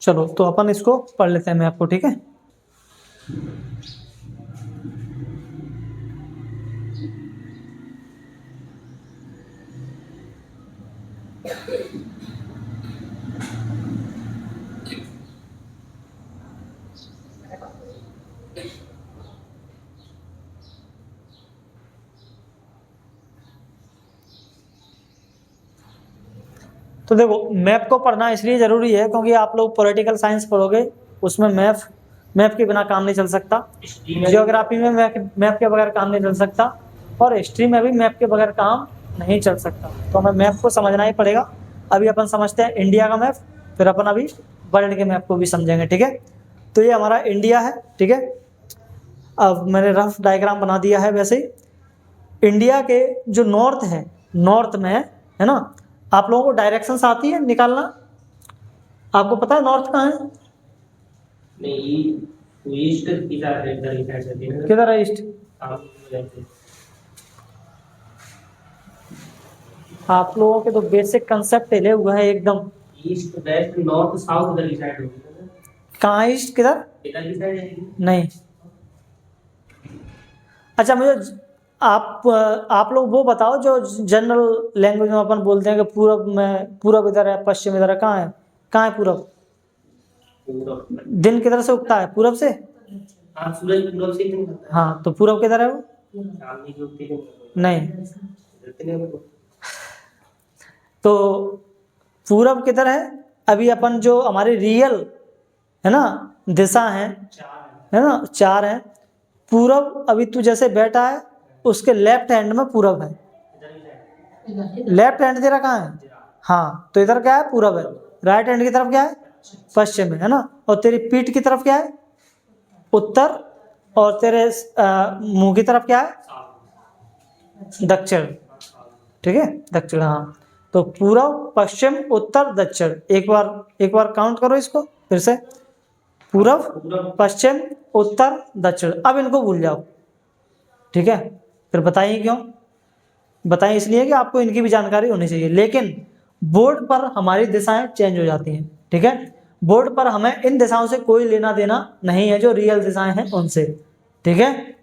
चलो तो अपन इसको पढ़ लेते हैं मैप को, ठीक है। तो देखो मैप को पढ़ना इसलिए जरूरी है क्योंकि आप लोग पॉलिटिकल साइंस पढ़ोगे, उसमें मैप के बिना काम नहीं चल सकता। जियोग्राफी में मैप के बगैर काम नहीं चल सकता, और हिस्ट्री में भी मैप के बगैर काम नहीं चल सकता। तो हमें मैप को समझना ही पड़ेगा। अभी अपन समझते हैं इंडिया का मैप, फिर अपन अभी वर्ल्ड के मैप को भी समझेंगे, ठीक है। तो ये हमारा इंडिया है, ठीक है। अब मैंने रफ डायग्राम बना दिया है। वैसे ही इंडिया के जो नॉर्थ है, नॉर्थ में है ना, आप लोगों को डायरेक्शंस आती है निकालना? आपको पता है नॉर्थ कहाँ है? नहीं, ईस्ट किधर है? किधर है ईस्ट? आप लोगों के तो बेसिक कंसेप्ट हिले हुआ है एकदम। ईस्ट वेस्ट नॉर्थ साउथ इधर की साइड होगी ना? कहाँ ईस्ट किधर? इधर की साइड है नहीं। अच्छा मुझे आप लोग वो बताओ जो जनरल लैंग्वेज में अपन बोलते हैं कि पूरब इधर है, पश्चिम इधर है। कहाँ है पूरब? दिन किधर से उगता है? पूरब से। हाँ, सूरज पूरब से ही निकलता है। हाँ, तो पूरब किधर है वो? चांदनी की उगती है। नहीं। तो पूरब किधर है? अभी अपन जो हमारी रियल है ना दिशा है ना, 4 है। पूरब अभी तू जैसे बैठा है उसके लेफ्ट हैंड में पूरब है। लेफ्ट हैंड तेरा कहाँ है? हाँ, तो इधर क्या है? पूरब है। राइट हैंड की तरफ क्या है? पश्चिम है ना। और तेरी पीठ की तरफ क्या है? उत्तर। और तेरे मुंह की तरफ क्या है? दक्षिण, ठीक है, दक्षिण। हाँ, तो पूरब पश्चिम उत्तर दक्षिण। एक बार काउंट करो इसको फिर से। पूरब पश्चिम उत्तर दक्षिण। अब इनको भूल जाओ, ठीक है। फिर बताइए क्यों? बताइए इसलिए कि आपको इनकी भी जानकारी होनी चाहिए। लेकिन बोर्ड पर हमारी दिशाएं चेंज हो जाती हैं, ठीक है। बोर्ड पर हमें इन दिशाओं से कोई लेना देना नहीं है, जो रियल दिशाएं हैं उनसे, ठीक है।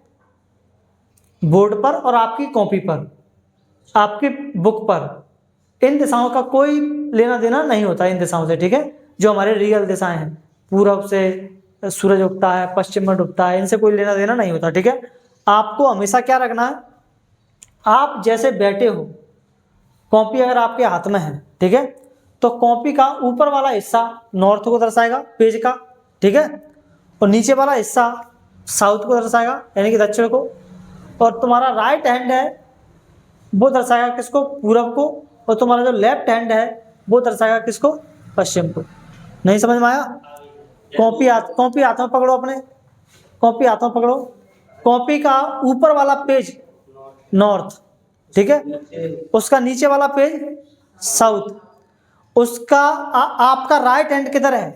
बोर्ड पर और आपकी कॉपी पर, आपकी बुक पर इन दिशाओं का कोई लेना देना नहीं होता इन दिशाओं से, ठीक है। जो हमारे रियल दिशाएं हैं, पूरब से सूरज उगता है, पश्चिम में डूबता है, इनसे कोई लेना देना नहीं होता, ठीक है। आपको हमेशा क्या रखना है? आप जैसे बैठे हो, कॉपी अगर आपके हाथ में है, ठीक है, तो कॉपी का ऊपर वाला हिस्सा नॉर्थ को दर्शाएगा पेज का, ठीक है, और नीचे वाला हिस्सा साउथ को दर्शाएगा यानी कि दक्षिण को। और तुम्हारा राइट हैंड है वो दर्शाएगा किसको? पूरब को। और तुम्हारा जो लेफ्ट हैंड है वो दर्शाएगा किसको? पश्चिम को। नहीं समझ में आया? कॉपी हाथ में पकड़ो, अपने कॉपी हाथ में पकड़ो। कॉपी का ऊपर वाला पेज नॉर्थ, ठीक है, उसका नीचे वाला पेज साउथ। उसका आपका राइट हैंड किधर है?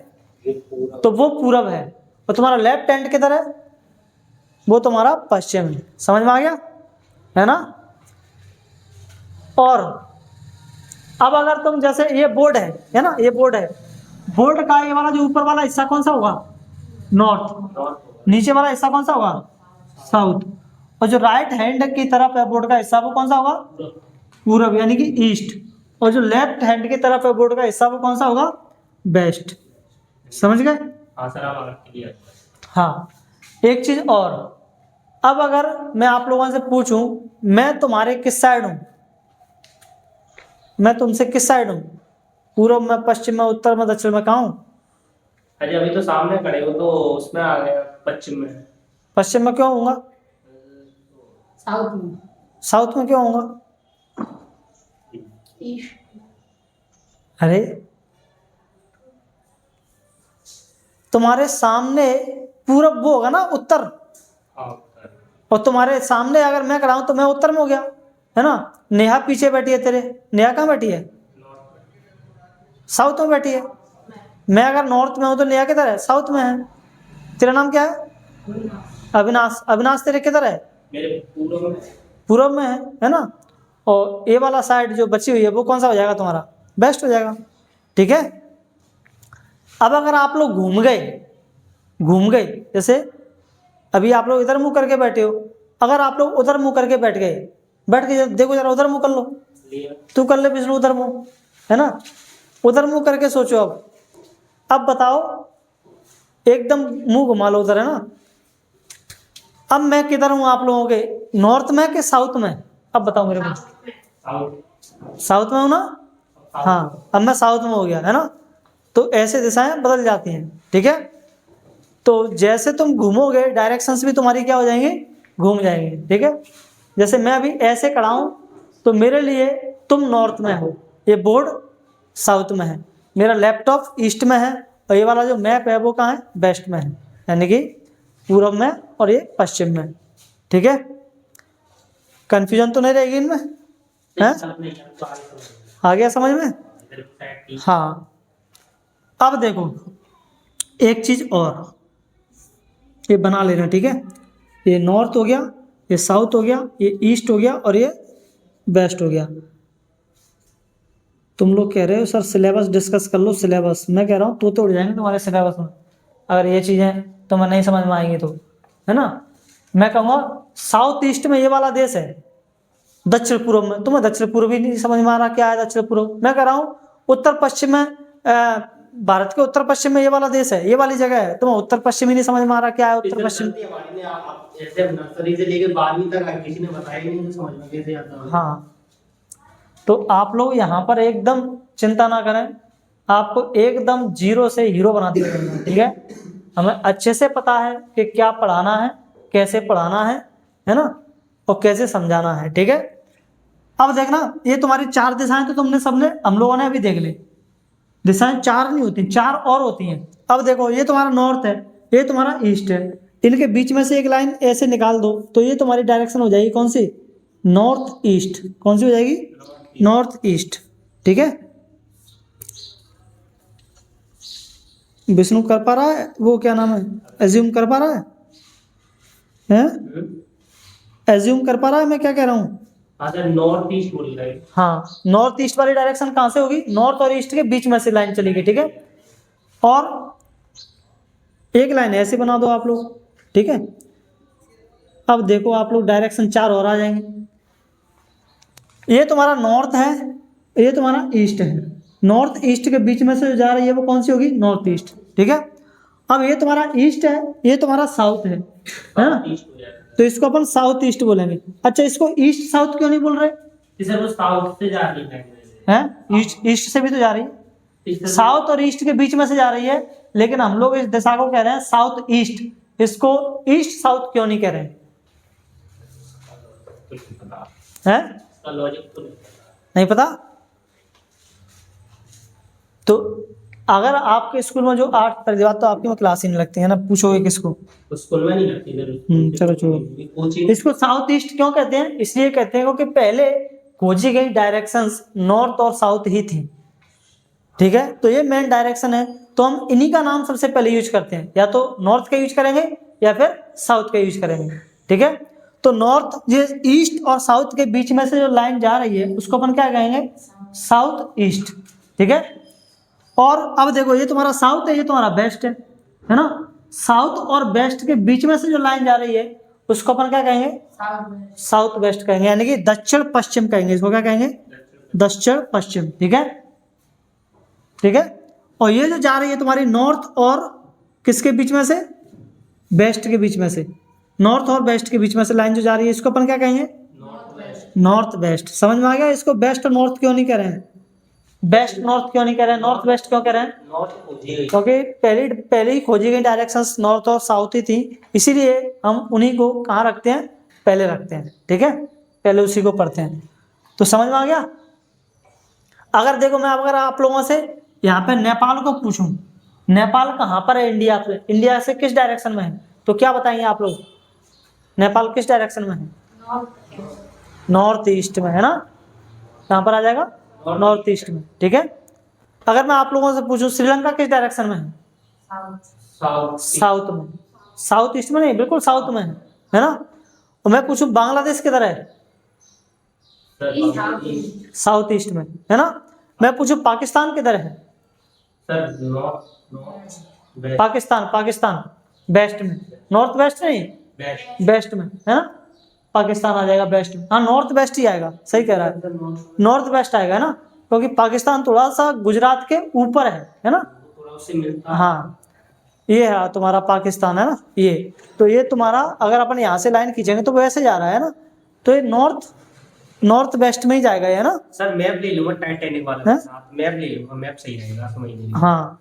तो वो पूरब है। और तुम्हारा लेफ्ट हैंड किधर है? वो तुम्हारा पश्चिम है। समझ में आ गया है ना? और अब अगर तुम जैसे ये बोर्ड है ना, ये बोर्ड है, बोर्ड का ये वाला जो ऊपर वाला हिस्सा कौन सा होगा? नॉर्थ। नीचे वाला हिस्सा कौन सा होगा? साउथ। और जो राइट हैंड की तरफ है बोर्ड का हिस्सा वो कौन सा होगा? पूरब यानी कि ईस्ट। और जो लेफ्ट हैंड की तरफ है बोर्ड का हिस्सा वो कौन सा होगा? वेस्ट। समझ गए? हाँ सर, आप हाँ, एक चीज और, अब अगर मैं आप लोगों से पूछूं मैं तुम्हारे किस साइड हूं? मैं तुमसे किस साइड हूं? पूरब में, पश्चिम में, उत्तर में, दक्षिण में, कहाँ हूं? अजय अभी तो सामने खड़े हो तो उसमें आ गया पश्चिम में। पश्चिम में क्यों होऊंगा? साउथ में। साउथ में क्यों होऊंगा? अरे तुम्हारे सामने पूरब वो होगा ना, उत्तर। और तुम्हारे सामने अगर मैं खड़ा हूं तो मैं उत्तर में हो गया, है ना। नेहा पीछे बैठी है तेरे। नेहा कहाँ बैठी है? साउथ में बैठी है। मैं अगर नॉर्थ में हूं तो नेहा किधर है? साउथ में है। तेरा नाम क्या है? अविनाश। अविनाश तेरे किधर है? मेरे पूरब में है ना। और ये वाला साइड जो बची हुई है वो कौन सा हो जाएगा तुम्हारा? बेस्ट हो जाएगा, ठीक है। अब अगर आप लोग घूम गए, जैसे अभी आप लोग इधर मुंह करके बैठे हो, अगर आप लोग उधर मुंह करके बैठ के देखो जरा उधर मुंह कर लो, तू कर ले विष्णु उधर मुंह, है ना, उधर मुंह करके सोचो। अब बताओ, एकदम मुंह घुमा लो उधर, है ना। अब मैं किधर हूं आप लोगों के, नॉर्थ में कि साउथ में? अब बताओ मेरे को। साउथ में हूं ना, हाँ, अब मैं साउथ में हो गया, है ना। तो ऐसे दिशाएं बदल जाती हैं, ठीक है। तो जैसे तुम घूमोगे डायरेक्शंस भी तुम्हारी क्या हो जाएंगे, घूम जाएंगे, ठीक है। जैसे मैं अभी ऐसे खड़ा हूं तो मेरे लिए तुम नॉर्थ में हो, ये बोर्ड साउथ में है, मेरा लैपटॉप ईस्ट में है, और ये वाला जो मैप है वो कहाँ है, वेस्ट में है, यानी कि पूर्व में, और ये पश्चिम में, ठीक है। कंफ्यूजन तो नहीं रहेगी इनमें, है? आ गया समझ में? हाँ। अब देखो एक चीज और, ये बना लेना, ठीक है। ये नॉर्थ हो गया, ये साउथ हो गया, ये ईस्ट हो गया, और ये वेस्ट हो गया। तुम लोग कह रहे हो सर सिलेबस डिस्कस कर लो, सिलेबस, मैं कह रहा हूँ तो उड़ जाएंगे तुम्हारे सिलेबस में अगर ये चीज़ें तुम्हें नहीं समझ में आएंगी तो, है ना। मैं कहूँगा साउथ ईस्ट में ये वाला देश है, दक्षिण पूर्व में तुम्हें दक्षिण पूर्व भी नहीं समझ में आ रहा क्या है दक्षिण पूर्व। मैं कह रहा हूँ उत्तर पश्चिम में, भारत के उत्तर पश्चिम में ये वाला देश है, ये वाली जगह है, तुम्हें उत्तर पश्चिम ही नहीं समझ में आ रहा क्या है उत्तर पश्चिम। जैसे नर्सरी से लेकर 12वीं तक किसी ने बताया ही नहीं, तो समझ में कैसे आता? हाँ, तो आप लोग यहाँ पर एकदम चिंता ना करें, आपको एकदम जीरो से हीरो बना दिया जाएगा, ठीक है। हमें अच्छे से पता है कि क्या पढ़ाना है, कैसे पढ़ाना है ना, और कैसे समझाना है, ठीक है। अब देखना, ये तुम्हारी 4 दिशाएं तो तुमने सबने, हम लोगों ने अभी देख ली। दिशाएं 4 नहीं होती, 4 और होती हैं। अब देखो ये तुम्हारा नॉर्थ है, ये तुम्हारा ईस्ट है, इनके बीच में से एक लाइन ऐसे निकाल दो तो ये तुम्हारी डायरेक्शन हो जाएगी कौन सी, नॉर्थ ईस्ट। कौन सी हो जाएगी, नॉर्थ ईस्ट, ठीक है। विष्णु कर पा रहा है, वो क्या नाम है, एज्यूम कर पा रहा है, एज्यूम कर पा रहा है मैं क्या कह रहा हूँ? नॉर्थ ईस्ट बोल रहे हैं। हाँ, नॉर्थ ईस्ट वाली डायरेक्शन कहाँ से होगी, नॉर्थ और ईस्ट के बीच में से लाइन चलेगी, ठीक है। और एक लाइन ऐसे बना दो आप लोग, ठीक है। अब देखो आप लोग डायरेक्शन 4 और आ जाएंगे। ये तुम्हारा नॉर्थ है, ये तुम्हारा ईस्ट है, नॉर्थ ईस्ट के बीच में से जो जा रही है वो कौन सी होगी, नॉर्थ ईस्ट, ठीक है। अब ये तुम्हारा ईस्ट है, ये तुम्हारा साउथ है ना, तो इसको अपन साउथ ईस्ट बोलेंगे। अच्छा, इसको ईस्ट साउथ क्यों नहीं बोल रहे, वो साउथ से जा रही है, ईस्ट से भी तो जा रही है, साउथ और ईस्ट के बीच में से जा रही है, लेकिन हम लोग इस दिशा को कह रहे हैं साउथ ईस्ट, इसको ईस्ट साउथ क्यों नहीं कह रहे हैं? लॉजिक तो नहीं पता। तो अगर आपके स्कूल में जो 8 प्रतिभात, तो आपकी में क्लास ही नहीं लगती है ना, पूछोगे किसको, स्कूल में नहीं लगती चलो छोड़ो। इसको साउथ ईस्ट क्यों कहते हैं, इसलिए कहते हैं क्योंकि पहले खोजी गई डायरेक्शंस नॉर्थ और साउथ ही थी, ठीक है। तो ये मेन डायरेक्शन है, तो हम इन्हीं का नाम सबसे पहले यूज करते हैं, या तो नॉर्थ का यूज करेंगे या फिर साउथ का यूज करेंगे, ठीक है। तो नॉर्थ, ये ईस्ट और साउथ के बीच में से जो लाइन जा रही है उसको अपन क्या कहेंगे, साउथ ईस्ट, ठीक है। और अब देखो ये तुम्हारा साउथ है, ये तुम्हारा वेस्ट है ना। साउथ और वेस्ट के बीच में से जो लाइन जा रही है उसको अपन क्या कहेंगे, साउथ वेस्ट कहेंगे, यानी कि दक्षिण पश्चिम कहेंगे, इसको क्या कहेंगे, दक्षिण पश्चिम, ठीक है, ठीक है। और ये जो जा रही है तुम्हारी नॉर्थ और किसके बीच में से, वेस्ट के बीच में से, नॉर्थ और वेस्ट के बीच में से लाइन जो जा रही है इसको अपन क्या कहेंगे, नॉर्थ वेस्ट। समझ में आ गया, इसको वेस्ट और नॉर्थ क्यों नहीं कह रहे हैं, वेस्ट नॉर्थ क्यों नहीं कह रहे हैं, नॉर्थ वेस्ट क्यों कह रहे हैं, क्योंकि पहले ही खोजी गई डायरेक्शंस नॉर्थ और साउथ ही थी, इसीलिए हम उन्हीं को कहाँ रखते हैं, पहले रखते हैं, ठीक है, पहले उसी को पढ़ते हैं। तो समझ में आ गया। अगर देखो मैं अगर आप लोगों से यहाँ पे नेपाल को पूछूं, नेपाल कहाँ पर है इंडिया से, इंडिया से किस डायरेक्शन में है, तो क्या बताएंगे आप लोग, नेपाल किस डायरेक्शन में है, नॉर्थ ईस्ट में, है ना, कहाँ पर आ जाएगा, नॉर्थ ईस्ट में, ठीक है। अगर मैं आप लोगों से पूछूं श्रीलंका किस डायरेक्शन में है, साउथ में, साउथ ईस्ट में नहीं, बिल्कुल साउथ में है ना। और मैं पूछूं बांग्लादेश किधर है, साउथ ईस्ट में, है ना। मैं पूछूं पाकिस्तान किधर है, sir north west Pakistan west में, नॉर्थ वेस्ट नहीं, वेस्ट वेस्ट में है ना, पाकिस्तान आ जाएगा वेस्ट में। हाँ नॉर्थ वेस्ट ही आएगा, सही कह रहा है, नॉर्थ वेस्ट आएगा ना, क्योंकि पाकिस्तान थोड़ा सा गुजरात के ऊपर है ना। थोड़ा उससे मिलता है। हाँ ये है तुम्हारा पाकिस्तान है ना, ये तो ये तुम्हारा अगर अपन यहाँ से लाइन खींचेंगे तो वैसे जा रहा है ना, तो ये नॉर्थ वेस्ट में ही जाएगा ये ना। सर मैप ले लूंगा टाइटैनिक वाला हैं? के साथ, मैप ले लूंगा, मैप सही रहेगा समझने में। हाँ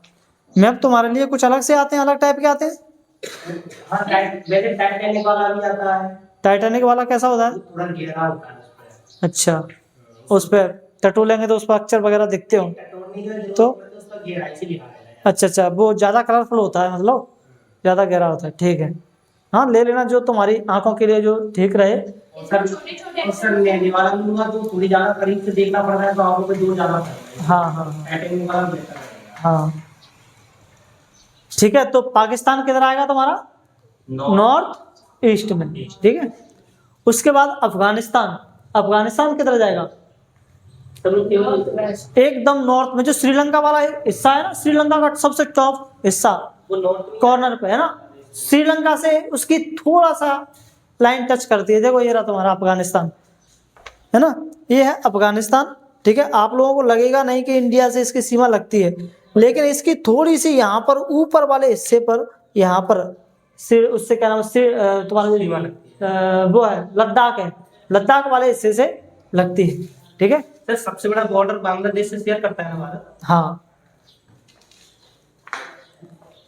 मैप तुम्हारे लिए कुछ अलग से आते हैं, अलग टाइप के आते हैं। हाँ वैसे टाइटैनिक वाला भी आता है, टाइटैनिक वाला कैसा होता है? थोड़ा गहरा होता है उस पे। अच्छा उस पर टटू लेंगे तो उस पर अक्षर वगैरह दिखते हो तो उसका गहराई से लिखा है। अच्छा वो ज़्यादा कलरफुल होता है, मतलब ज़्यादा गहरा होता है, ठीक है। हाँ ले लेना जो तुम्हारी आंखों के लिए जो ठीक रहे। और सर लेने वाला भी लूंगा तो थोड़ी ज्यादा करीब से देखना पड़ रहा है, तो आंखों पे दूर जाना पड़ रहा है। हाँ टाइटैनिक वाला बेहतर रहेगा। हाँ ठीक है। तो पाकिस्तान किधर आएगा तुम्हारा? नॉर्थ ईस्ट में, ठीक है। उसके बाद अफगानिस्तान किधर जाएगा? एकदम नॉर्थ में, जो श्रीलंका वाला हिस्सा है ना, श्रीलंका का सबसे टॉप हिस्सा वो नॉर्थ कॉर्नर पे है ना, श्रीलंका से उसकी थोड़ा सा लाइन टच करती है, देखो ये रहा तुम्हारा अफगानिस्तान है ना, ये है अफगानिस्तान, ठीक है। आप लोगों को लगेगा नहीं कि इंडिया से इसकी सीमा लगती है, लेकिन इसकी थोड़ी सी यहाँ पर ऊपर वाले हिस्से पर, यहाँ पर उससे क्या नाम है तुम्हारा वो है लद्दाख वाले हिस्से से लगती है, ठीक है। सर सबसे बड़ा बॉर्डर बांग्लादेश से शेयर करता है ना भारत। हाँ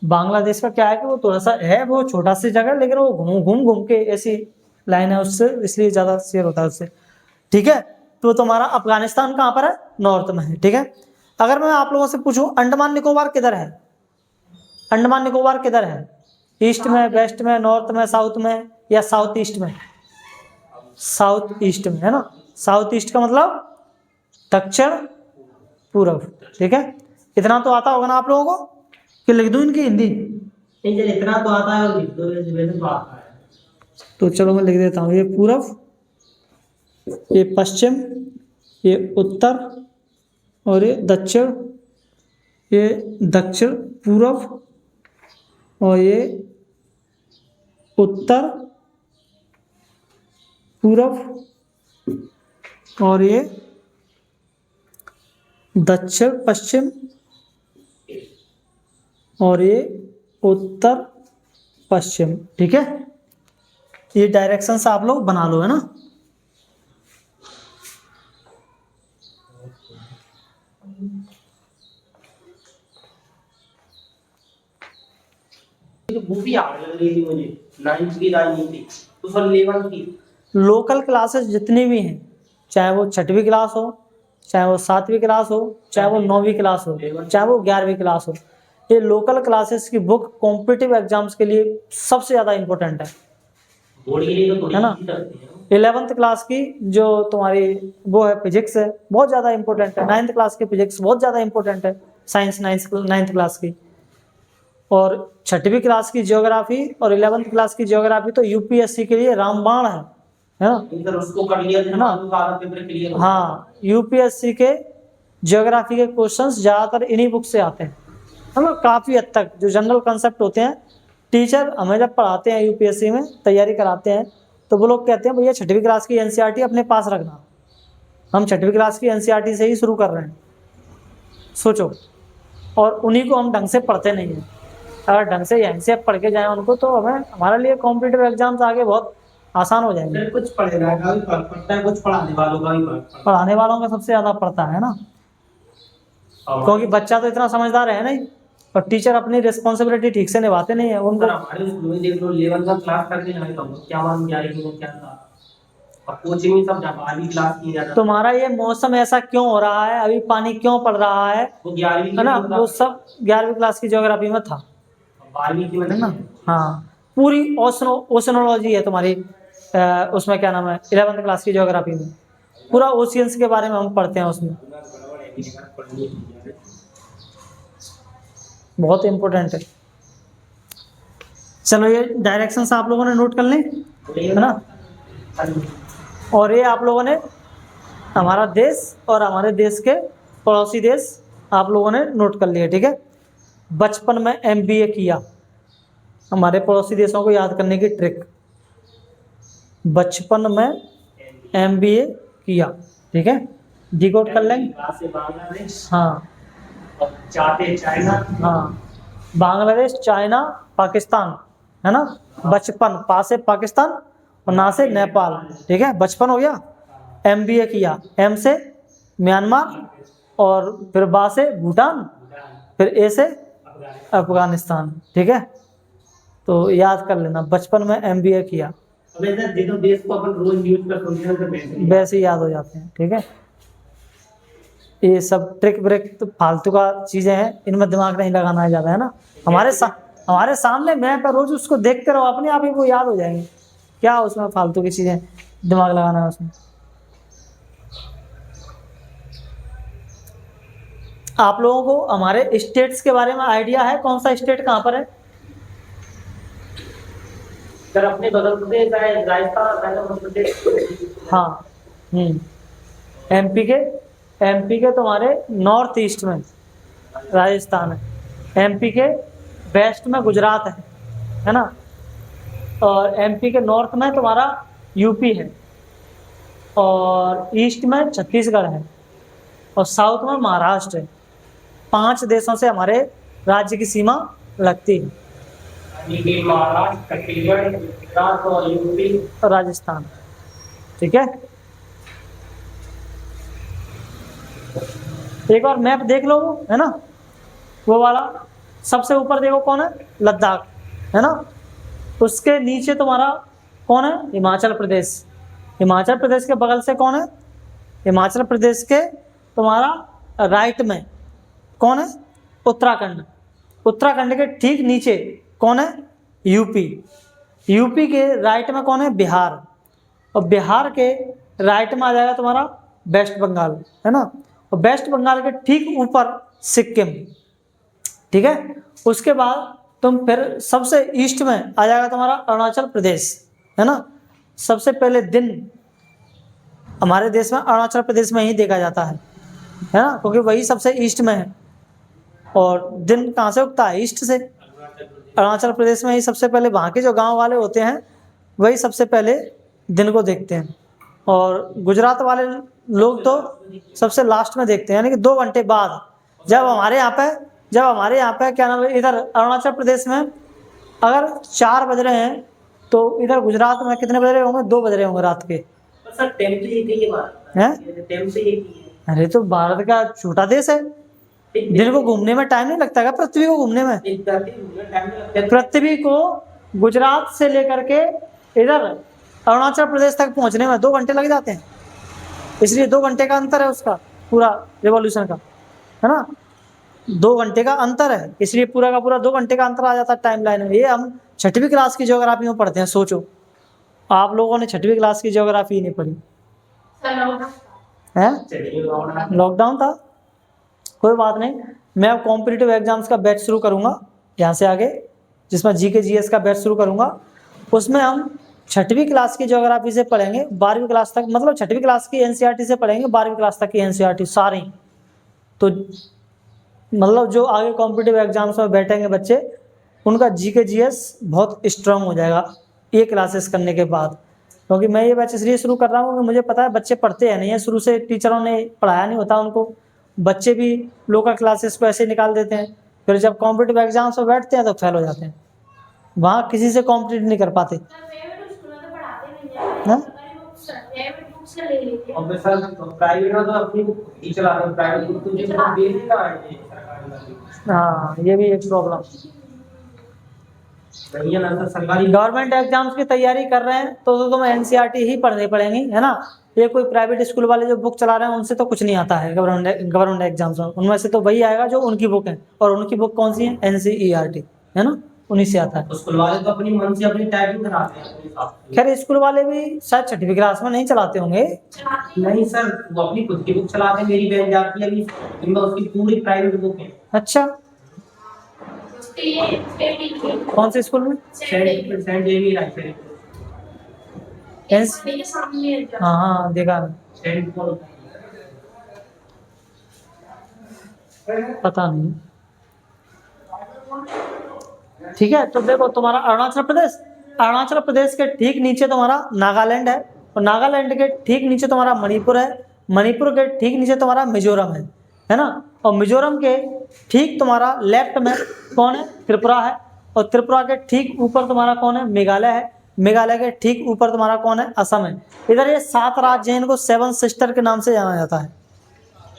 बांग्लादेश का क्या है कि वो थोड़ा सा है, वो छोटा सी जगह, लेकिन वो घूम के ऐसी लाइन है उससे, इसलिए ज्यादा शेयर होता है उससे, ठीक है। तो तुम्हारा अफगानिस्तान कहाँ पर है? नॉर्थ में है, ठीक है। अगर मैं आप लोगों से पूछूं अंडमान निकोबार किधर है? अंडमान निकोबार किधर है? ईस्ट में, वेस्ट में, नॉर्थ में, साउथ में, या साउथ ईस्ट में? साउथ ईस्ट में है ना। साउथ ईस्ट का मतलब दक्षिण पूर्व, ठीक है। इतना तो आता होगा ना आप लोगों को, कि लिख दूं इनकी हिंदी? इतना तो आता है, और लिख दो, वैसे तो आता है। तो चलो मैं लिख देता हूँ, ये पूर्व, ये पश्चिम, ये उत्तर, और ये दक्षिण, ये दक्षिण पूर्व, और ये उत्तर पूर्व, और ये दक्षिण पश्चिम, और ये उत्तर पश्चिम, ठीक है। ये डायरेक्शंस आप लोग बना लो, है ना। वो भी आग लग रही थी मुझे, 9th की राजनीति तो सर 11th की। लोकल क्लासेस जितनी भी हैं, चाहे वो 6वीं क्लास हो, चाहे वो 7वीं क्लास हो, चाहे वो 9वीं क्लास हो, चाहे वो 11वीं क्लास हो, ये लोकल क्लासेस की बुक कॉम्पिटिटिव एग्जाम्स के लिए सबसे ज़्यादा इंपॉर्टेंट है, बोर्ड के लिए तो थोड़ी है ना। easy लगती है। 11th क्लास की जो तुम्हारी वो है फिजिक्स है, बहुत ज़्यादा इंपॉर्टेंट है। 9th क्लास की फिजिक्स बहुत ज़्यादा इंपॉर्टेंट है, साइंस 9th क्लास की। और 6वीं क्लास की ज्योग्राफी और 11th क्लास की ज्योग्राफी तो यूपीएससी के लिए रामबाण है ना। इधर उसको कर लिया तो ना। आधा पेपर क्लियर हो हाँ यूपीएससी के ज्योग्राफी के क्वेश्चंस ज़्यादातर इन्हीं बुक से आते हैं, मतलब काफ़ी हद तक जो जनरल कंसेप्ट होते हैं। टीचर हमें जब पढ़ाते हैं यूपीएससी में तैयारी कराते हैं, तो वो लोग कहते हैं भैया 6वीं क्लास की एनसीईआरटी अपने पास रखना। हम 6वीं क्लास की एनसीईआरटी से ही शुरू कर रहे हैं, सोचो। और उन्हीं को हम ढंग से पढ़ते नहीं हैं। अगर ढंग से यहीं से पढ़ के जाएं उनको, तो हमें हमारे लिए कॉम्पिटिटिव एग्जाम्स आगे बहुत आसान हो जाएंगे। फिर कुछ पढ़ेगा का भी फर्क पड़ता है, कुछ पढ़ाने वालों का भी फर्क पड़ता पढ़ाने वालों का सबसे ज़्यादा पड़ता है ना, है। क्योंकि बच्चा तो इतना समझदार है नहीं, और टीचर अपनी रिस्पॉन्सिबिलिटी ठीक से निभाते नहीं है उनको। सर हमारे स्कूल में देख लो 11th का क्लास करके जाए तो क्या मालूम 11वीं में क्या था, और कोचिंग में सब 12वीं क्लास की जाता। तुम्हारा ये मौसम ऐसा क्यों हो रहा है, अभी पानी क्यों पड़ रहा है, वो 11वीं है ना, की वो सब 11वीं क्लास की ज्योग्राफी में था, 12वीं की है ना। हाँ पूरी ओशनोलॉजी है तुम्हारी उसमें क्या नाम है 11th क्लास की ज्योग्राफी में, पूरा ओशियंस के बारे में हम पढ़ते हैं उसमें, बहुत इम्पोर्टेंट है। चलो ये डायरेक्शंस आप लोगों ने नोट कर लें, है ना। और ये आप लोगों ने हमारा देश और हमारे देश के पड़ोसी देश आप लोगों ने नोट कर लिए, ठीक है। बचपन में MBA किया। हमारे पड़ोसी देशों को याद करने की ट्रिक, बचपन में MBA किया। ठीक है, डिकोड कर लेंगे। बा से बांग्लादेश हाँ और चाटे चाइना। हाँ, बांग्लादेश, चाइना, पाकिस्तान, है ना। बचपन, पा से पाकिस्तान और ना से नेपाल। ठीक है, बचपन हो गया। MBA किया, M से म्यांमार और फिर बा से भूटान, फिर A से अफगानिस्तान। ठीक है, तो याद कर लेना, बचपन में MBA किया, अब ऐसा जिन देश को अपन रोज न्यूज पर सुनते हैं तो वैसे वैसे ही याद हो जाते हैं। ठीक है, ये सब ट्रिक ब्रेक तो फालतू का चीजें हैं, इनमें दिमाग नहीं लगाना है ज़्यादा, है ना। हमारे सामने मैप है, रोज उसको देखते रहो, अपने आप ही वो याद हो जाएंगे। क्या उसमें फालतू की चीजें दिमाग लगाना है उसमें। आप लोगों को हमारे स्टेट्स के बारे में आइडिया है, कौन सा स्टेट कहाँ पर है? अगर अपने बगल प्रदेश है राजस्थान, मध्य प्रदेश। हाँ, एमपी के तुम्हारे नॉर्थ ईस्ट में राजस्थान है, एमपी के वेस्ट में गुजरात है ना, और एमपी के नॉर्थ में तुम्हारा यूपी है, और ईस्ट में छत्तीसगढ़ है, और साउथ में महाराष्ट्र है। 5 देशों से हमारे राज्य की सीमा लगती है। महाराष्ट्र, छत्तीसगढ़, गुजरात और यूपी, राजस्थान। ठीक है, एक बार मैप देख लो, है ना, वो वाला सबसे ऊपर देखो कौन है? लद्दाख, है ना। उसके नीचे तुम्हारा कौन है? हिमाचल प्रदेश। हिमाचल प्रदेश के बगल से कौन है? हिमाचल प्रदेश के तुम्हारा राइट में कौन है? उत्तराखंड। उत्तराखंड के ठीक नीचे कौन है? यूपी। यूपी के राइट में कौन है? बिहार। और बिहार के राइट में आ जाएगा तुम्हारा वेस्ट बंगाल, है ना। और वेस्ट बंगाल के ठीक ऊपर सिक्किम। ठीक है, उसके बाद तुम फिर सबसे ईस्ट में आ जाएगा तुम्हारा अरुणाचल प्रदेश, है ना। सबसे पहले दिन हमारे देश में अरुणाचल प्रदेश में ही देखा जाता है ना, क्योंकि वही सबसे ईस्ट में है। और दिन कहाँ से उगता है? ईस्ट से। अरुणाचल प्रदेश में ही सबसे पहले वहाँ के जो गांव वाले होते हैं वही सबसे पहले दिन को देखते हैं, और गुजरात वाले लोग तो सबसे लास्ट में देखते हैं, यानी कि 2 घंटे बाद। जब हमारे यहाँ पे क्या नाम है, इधर अरुणाचल प्रदेश में अगर 4 बज रहे हैं तो इधर गुजरात में कितने बज रहे होंगे? 2 बज रहे होंगे रात के। सर टाइम से एक ही है बात हैं? टाइम से एक ही है। अरे तो भारत का छोटा देश है, दिन को घूमने में टाइम नहीं लगता क्या? पृथ्वी को घूमने में पृथ्वी को गुजरात से लेकर के इधर अरुणाचल प्रदेश तक पहुंचने में 2 घंटे लग जाते हैं। इसलिए 2 घंटे का अंतर है उसका, पूरा रिवॉल्यूशन का, है ना। 2 घंटे का अंतर है, इसलिए पूरा का पूरा 2 घंटे का अंतर आ जाता है टाइम लाइन में। ये हम 6वीं क्लास की ज्योग्राफी में पढ़ते हैं। सोचो, आप लोगों ने 6वीं क्लास की ज्योग्राफी नहीं पढ़ी है? लॉकडाउन था, कोई बात नहीं। मैं अब कॉम्पिटिटिव एग्जाम्स का बैच शुरू करूंगा यहाँ से आगे, जिसमें जीके जीएस का बैच शुरू करूंगा। उसमें हम 6वीं क्लास की ज्योग्राफी से पढ़ेंगे 12वीं क्लास तक, मतलब 6वीं क्लास की एनसीईआरटी से पढ़ेंगे 12वीं क्लास तक की एनसीईआरटी सारी। तो मतलब जो आगे कॉम्पिटिटिव एग्जाम्स में बैठेंगे बच्चे, उनका जीके जीएस बहुत स्ट्रांग हो जाएगा ये क्लासेस करने के बाद। क्योंकि मैं ये बैच इसलिए शुरू कर रहा हूँ कि मुझे पता है बच्चे पढ़ते हैं नहीं है, शुरू से टीचरों ने पढ़ाया नहीं होता उनको, बच्चे भी लोकल क्लासेस को ऐसे निकाल देते हैं, फिर जब कॉम्पिटिटिव एग्जाम्स में बैठते हैं तो फेल हो जाते हैं, वहाँ किसी से कॉम्पिटिट नहीं कर पाते। हाँ? हाँ, ये भी एक प्रॉब्लम। गवर्नमेंट एग्जाम्स की तैयारी कर रहे हैं तो तुम्हें एनसीईआरटी ही पढ़नी पड़ेंगी, है ना। ये कोई प्राइवेट स्कूल वाले जो बुक चला रहे हैं उनसे तो कुछ नहीं आता है गवर्नमेंट एग्जाम्स में, उनमें से तो वही आएगा जो उनकी बुक है, और उनकी बुक कौन सी है? एनसीईआरटी, है ना, उन्हीं से आता है। स्कूल वाले तो अपनी मन से अपनी टाइपिंग कराते हैं। खैर स्कूल वाले भी शायद 6वीं क्लास में नहीं चलाते होंगे। नहीं सर, वो अपनी खुद की बुक चलाते हैं। मेरी बहन जाती है अभी, इनमें उसकी पूरी प्राइवेट बुक है। अच्छा, कौन से स्कूल में? Saint Xavier right. हाँ हाँ, देखा सेंट पॉल। पता नहीं। ठीक है, तो देखो तुम्हारा अरुणाचल प्रदेश के ठीक नीचे तुम्हारा नागालैंड है, और नागालैंड के ठीक नीचे तुम्हारा मणिपुर है, मणिपुर के ठीक नीचे तुम्हारा मिजोरम है ना, और मिजोरम के ठीक तुम्हारा लेफ्ट में कौन है, त्रिपुरा है, और त्रिपुरा के ठीक ऊपर तुम्हारा कौन है, मेघालय है, मेघालय के ठीक ऊपर तुम्हारा कौन है, असम है। इधर ये 7 राज्य हैं, इनको 7 सिस्टर के नाम से जाना जाता है,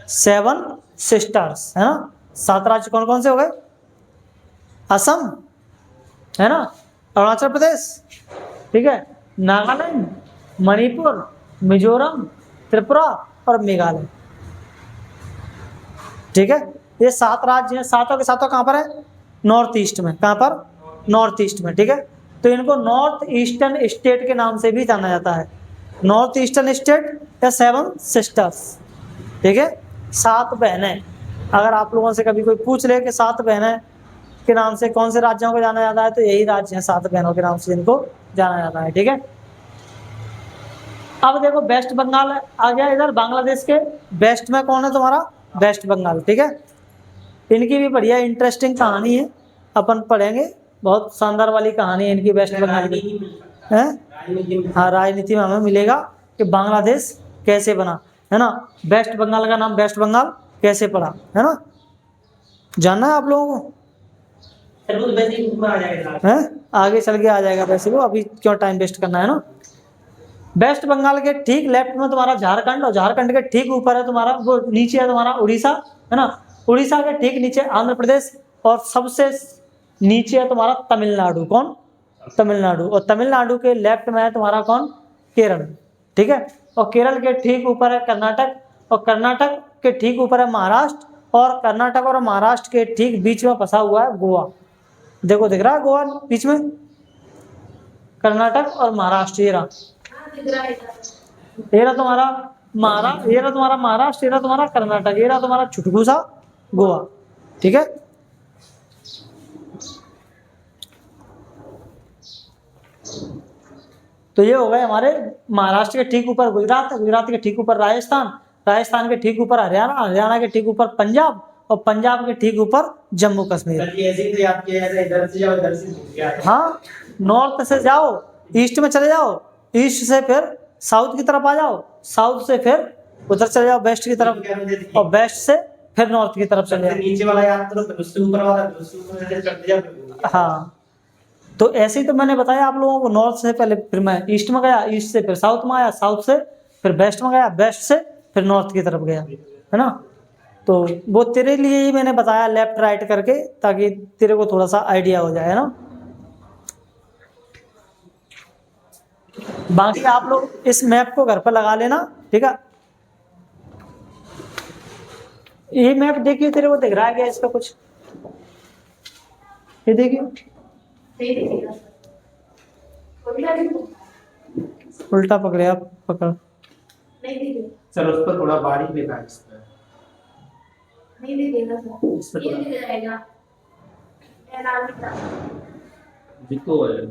7 सिस्टर्स, है ना। 7 राज्य कौन कौन से हो गए, असम है ना, अरुणाचल प्रदेश, ठीक है, नागालैंड, मणिपुर, मिजोरम, त्रिपुरा और मेघालय, ठीक है। ये 7 राज्य हैं, सातों के सातों कहाँ पर है, नॉर्थ ईस्ट में, कहाँ पर, नॉर्थ ईस्ट में, ठीक है। तो इनको नॉर्थ ईस्टर्न स्टेट के नाम से भी जाना जाता है, नॉर्थ ईस्टर्न स्टेट या 7 सिस्टर्स, ठीक है, 7 बहनें। अगर आप लोगों से कभी कोई पूछ ले कि 7 बहनें के नाम से कौन से राज्यों को जाना जाता है, तो यही राज्य हैं 7 बहनों के नाम से इनको जाना जाता है, ठीक है। अब देखो वेस्ट बंगाल आ गया इधर, बांग्लादेश के वेस्ट में कौन है तुम्हारा, वेस्ट बंगाल, ठीक है। इनकी भी बढ़िया इंटरेस्टिंग कहानी है, अपन पढ़ेंगे, बहुत शानदार वाली कहानी है इनकी वेस्ट बंगाल की, है। हाँ, राजनीति में हमें मिलेगा कि बांग्लादेश कैसे बना, है ना, वेस्ट बंगाल का नाम वेस्ट बंगाल कैसे पड़ा, है ना, जानना है आप लोगों को, है, आगे चल के आ जाएगा वैसे वो, अभी क्यों टाइम वेस्ट करना, है ना। वेस्ट बंगाल के ठीक लेफ्ट में तुम्हारा झारखंड, और झारखंड के ठीक ऊपर है तुम्हारा, वो नीचे है तुम्हारा उड़ीसा, है ना, उड़ीसा के ठीक नीचे आंध्र प्रदेश, और सबसे नीचे है तुम्हारा तमिलनाडु, कौन, तमिलनाडु, और तमिलनाडु के लेफ्ट में है तुम्हारा कौन, केरल, ठीक है, और केरल के ठीक ऊपर है कर्नाटक, और कर्नाटक के ठीक ऊपर है महाराष्ट्र, और कर्नाटक और महाराष्ट्र के ठीक बीच में फंसा हुआ है गोवा, देखो दिख रहा है गोवा बीच में, कर्नाटक और महाराष्ट्र, ये रहा तुम्हारा महाराष्ट्र, ये रहा तुम्हारा महाराष्ट्र, ये रहा तुम्हारा कर्नाटक, ये रहा तुम्हारा छुटकू सा गोवा, ठीक है। तो ये हो गए हमारे महाराष्ट्र के ठीक ऊपर गुजरात, गुजरात के ठीक ऊपर राजस्थान, राजस्थान के ठीक ऊपर हरियाणा, हरियाणा के ठीक ऊपर पंजाब, और पंजाब के ठीक ऊपर जम्मू कश्मीर। हाँ, नॉर्थ से जाओ, ईस्ट में चले जाओ, ईस्ट से फिर साउथ की तरफ आ जाओ, साउथ से फिर उधर चले जाओ वेस्ट की तरफ, और वेस्ट से फिर नॉर्थ की तरफ चले जाओ, नीचे वाला याद करो, फिर उससे ऊपर वाला, उससे ऊपर से चढ़ते जाओ। हाँ, तो ऐसे ही तो मैंने बताया आप लोगों को, नॉर्थ से पहले फिर मैं ईस्ट में गया, ईस्ट से फिर साउथ में आया, साउथ से फिर वेस्ट में गया, वेस्ट से फिर नॉर्थ की तरफ गया, है ना। तो वो तेरे लिए ही मैंने बताया लेफ्ट राइट करके, ताकि तेरे को थोड़ा सा आइडिया हो जाए, है ना। बाकी आप लोग इस मैप को घर पर लगा लेना, ठीक है। ये मैप देखिए, तेरे को दिख रहा है क्या इसका कुछ, ये देखिए, उल्टा पकड़े आप, पकड़, सर उस पर थोड़ा बारीक लिखा है, इस पर नहीं दिखेगा सर, इस पर ये थोड़ा दिख जाएगा, ये नाम लिखा। दिखो है,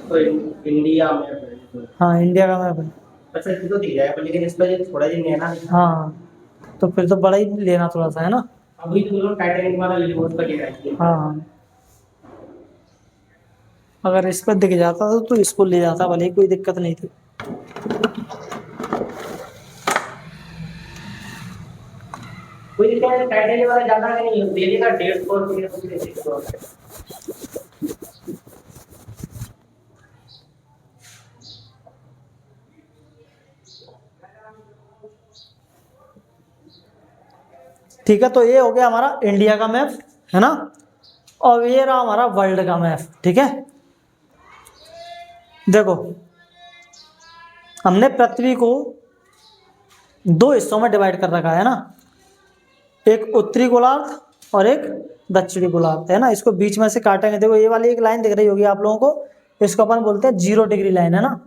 तो इंडिया में, हाँ इंडिया का मैप है, अच्छा ये तो दिख जाएगा, लेकिन इस पर थोड़ा ही नैना, हाँ तो फिर तो बड़ा ही लेना थोड़ा सा, है ना। अभी तो टाइटैनिक वाला रिमोट पर लिखा है। हाँ, अगर इस पर दिख जाता तो इसको ले जाता, भले ही कोई दिक्कत नहीं थी। कोई दिक्कत नहीं, टाइटैनिक वाला ज्यादा नहीं, दे देगा 150 ठीक है, तो ये हो गया हमारा इंडिया का मैप, है ना, और ये रहा हमारा वर्ल्ड का मैप, ठीक है। देखो, हमने पृथ्वी को 2 हिस्सों में डिवाइड कर रखा है ना, एक उत्तरी गोलार्ध और एक दक्षिणी गोलार्ध, है ना। इसको बीच में से काटेंगे, देखो ये वाली एक लाइन दिख रही होगी आप लोगों को, इसको अपन बोलते हैं 0 डिग्री लाइन, है ना।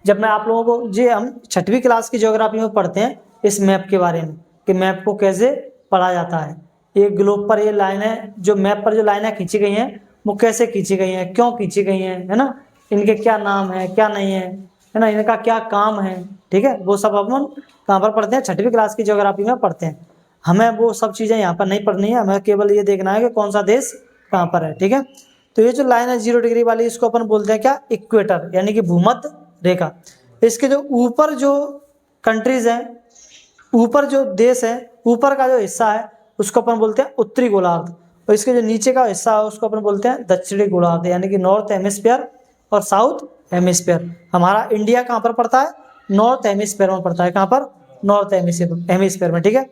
जब मैं आप लोगों को, जे हम 6वीं क्लास की ज्योग्राफी में पढ़ते हैं इस मैप के बारे में, कि मैप को कैसे पढ़ा जाता है, एक ग्लोब पर ये लाइनें, जो मैप पर जो लाइनें खींची गई हैं वो कैसे खींची गई हैं, क्यों खींची गई हैं, है ना, इनके क्या नाम है, क्या नहीं है ना, इनका क्या काम है, ठीक है। वो सब अपन कहाँ पर पढ़ते हैं, 6वीं क्लास की ज्योग्राफी में पढ़ते हैं। हमें वो सब चीज़ें यहाँ पर नहीं पढ़नी है, हमें केवल ये देखना है कि कौन सा देश कहाँ पर है, ठीक है। तो ये जो लाइन है 0 डिग्री वाली, इसको अपन बोलते हैं क्या, इक्वेटर, यानी कि भूमध्य रेखा। इसके जो ऊपर जो कंट्रीज हैं, ऊपर जो देश है, ऊपर का जो हिस्सा है उसको अपन बोलते हैं उत्तरी गोलार्ध, और इसके जो नीचे का हिस्सा है उसको अपन बोलते हैं दक्षिणी गोलार्ध, यानी कि नॉर्थ हेमिस्फीयर और साउथ हेमिस्फीयर। हमारा इंडिया कहाँ पर पड़ता है, नॉर्थ हेमिस्फीयर में पड़ता है। कहाँ पर, नॉर्थ हेमिस्फीयर में, ठीक है।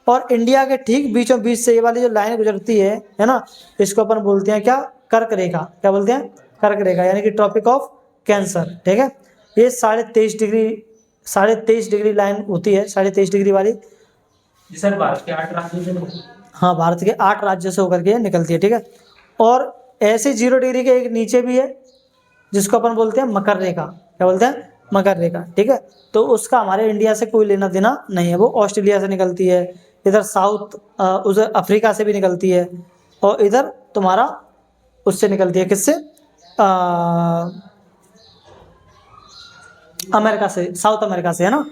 और इंडिया के ठीक बीचों बीच से ये वाली जो लाइन गुजरती है ना, इसको अपन बोलते हैं क्या, कर्क रेखा। क्या बोलते हैं, कर्क रेखा, यानी कि ट्रॉपिक ऑफ कैंसर, ठीक है। ये 23.5 डिग्री लाइन होती है, 23.5 डिग्री वाली। जी सर, भारत के 8 राज्यों से नहीं? हाँ, भारत के 8 राज्यों से होकर के निकलती है, ठीक है। और ऐसे 0 डिग्री के एक नीचे भी है जिसको अपन बोलते हैं मकर रेखा। क्या बोलते हैं, मकर रेखा, ठीक है। तो उसका हमारे इंडिया से कोई लेना देना नहीं है, वो ऑस्ट्रेलिया से निकलती है, इधर साउथ उधर अफ्रीका से भी निकलती है, और इधर तुम्हारा उससे निकलती है, किससे, अमेरिका से, साउथ अमेरिका से, है ना।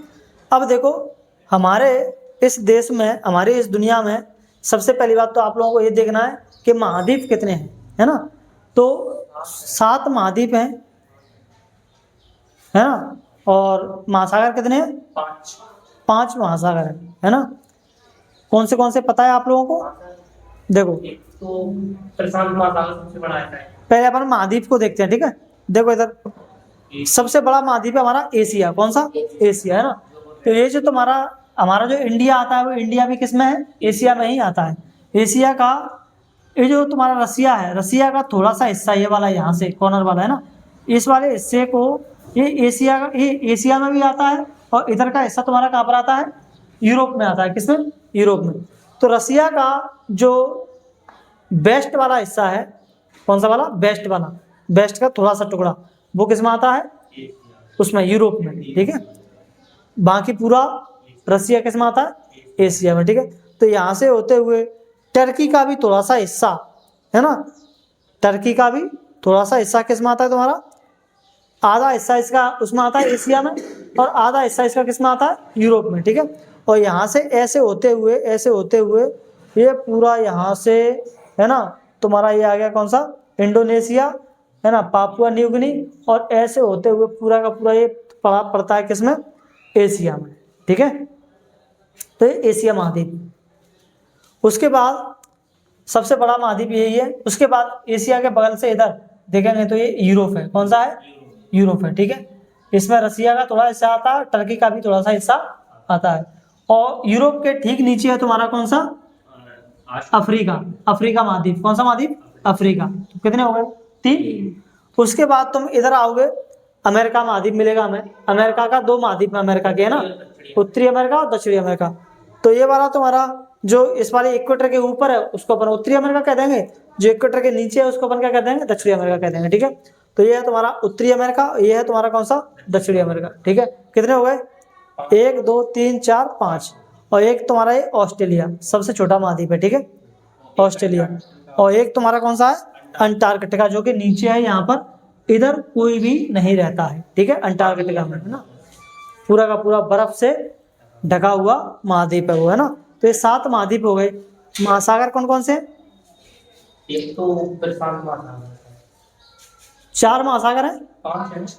अब देखो, हमारे इस देश में, हमारी इस दुनिया में सबसे पहली बात तो आप लोगों को ये देखना है कि महाद्वीप कितने हैं, है ना। तो 7 महाद्वीप हैं, है ना। और महासागर कितने हैं, 5 महासागर है ना। कौन से पता है आप लोगों को, देखो। एक तो प्रशांत महासागर सबसे बड़ा है। पहले अपन महाद्वीप को देखते हैं, ठीक है। देखो इधर सबसे बड़ा महाद्वीप है हमारा एशिया। कौन सा, एशिया, है ना। तो ये जो तुम्हारा हमारा जो इंडिया आता है, वो इंडिया भी किस में है, एशिया में ही आता है। एशिया का ये जो तुम्हारा रसिया है, रसिया का थोड़ा सा हिस्सा ये वाला, यहाँ से कॉर्नर वाला, है ना, इस वाले हिस्से को, ये एशिया में भी आता है, और इधर का हिस्सा तुम्हारा कहाँ पर आता है, यूरोप में आता है। किसमें, यूरोप में। तो रसिया का जो वेस्ट वाला हिस्सा है, कौन सा वाला, वेस्ट वाला, वेस्ट का थोड़ा सा टुकड़ा, वो किस में आता है, उसमें, यूरोप में, ठीक है। बाकी पूरा रसिया किस में आता है, एशिया में, ठीक है। तो यहाँ से होते हुए टर्की का भी थोड़ा सा हिस्सा, है ना, टर्की का भी थोड़ा सा हिस्सा किस में आता है तुम्हारा, आधा हिस्सा इसका उसमें आता है एशिया में, और आधा हिस्सा इसका किस में आता है, यूरोप में, ठीक है। और यहाँ से ऐसे होते हुए ये पूरा यहाँ से, है ना, तुम्हारा ये आ गया कौन सा, इंडोनेशिया, है ना, पापुआ न्यू गिनी, और ऐसे होते हुए पूरा का पूरा ये पड़ता है किसमें, एशिया में, ठीक है। तो ये एशिया महाद्वीप। उसके बाद सबसे बड़ा महाद्वीप यही है। उसके बाद एशिया के बगल से इधर देखेंगे तो ये यूरोप है। कौन सा है, यूरोप है, ठीक है। इसमें रसिया का थोड़ा हिस्सा आता है, टर्की का भी थोड़ा सा हिस्सा आता है, और यूरोप के ठीक नीचे है तुम्हारा कौन सा, अफ्रीका, अफ्रीका महाद्वीप। कौन सा महाद्वीप, अफ्रीका। तो कितने हो गए, 3। उसके बाद तुम इधर आओगे, अमेरिका महाद्वीप मिलेगा हमें। अमेरिका का 2 महाद्वीप में अमेरिका के, है ना, उत्तरी अमेरिका और दक्षिणी अमेरिका। तो ये वाला तुम्हारा जो इस वाले इक्वेटर के ऊपर है उसको अपन उत्तरी अमेरिका कह देंगे, जो इक्वेटर के नीचे है उसको अपन क्या कह देंगे, दक्षिणी अमेरिका कह देंगे, ठीक है। तो ये है तुम्हारा उत्तरी अमेरिका, ये है तुम्हारा कौन सा, दक्षिणी अमेरिका, ठीक है। कितने हो गए, 1 2 3 4 5, और एक तुम्हारा ये ऑस्ट्रेलिया, सबसे छोटा महाद्वीप है, ठीक है, ऑस्ट्रेलिया। और एक तुम्हारा कौन सा है, अंटार्कटिका, जो कि नीचे है यहाँ पर, इधर कोई भी नहीं रहता है, ठीक है, अंटार्कटिका में, है ना, पूरा का पूरा बर्फ से ढका हुआ महाद्वीप है वो, है ना। तो ये 7 महाद्वीप हो गए। महासागर कौन कौन से, एक तो प्रशांत महासागर, 4 महासागर है, 5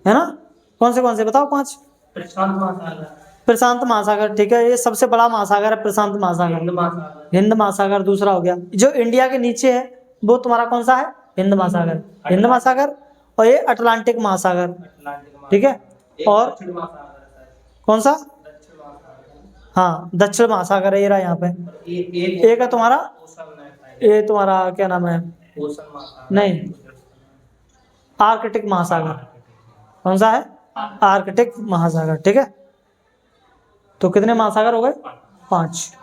है ना। कौन से बताओ, 5। प्रशांत महासागर, प्रशांत महासागर, ठीक है, ये सबसे बड़ा महासागर है प्रशांत महासागर। हिंद महासागर, हिंद महासागर दूसरा हो गया। जो इंडिया के नीचे है वो तुम्हारा कौन सा है, हिंद महासागर, हिंद महासागर। और ये अटलांटिक महासागर, अटलांटिक महासागर, ठीक है। एक और दक्षिण महासागर है, कौन सा, दक्षिण महासागर, हाँ, दक्षिण महासागर है, ये रहा यहाँ पे। एक है तुम्हारा, ओशन है, ये तुम्हारा क्या नाम है, ओशन महासागर, नहीं, आर्कटिक महासागर। कौन सा है, आर्कटिक महासागर, ठीक है। तो कितने महासागर हो गए, 5।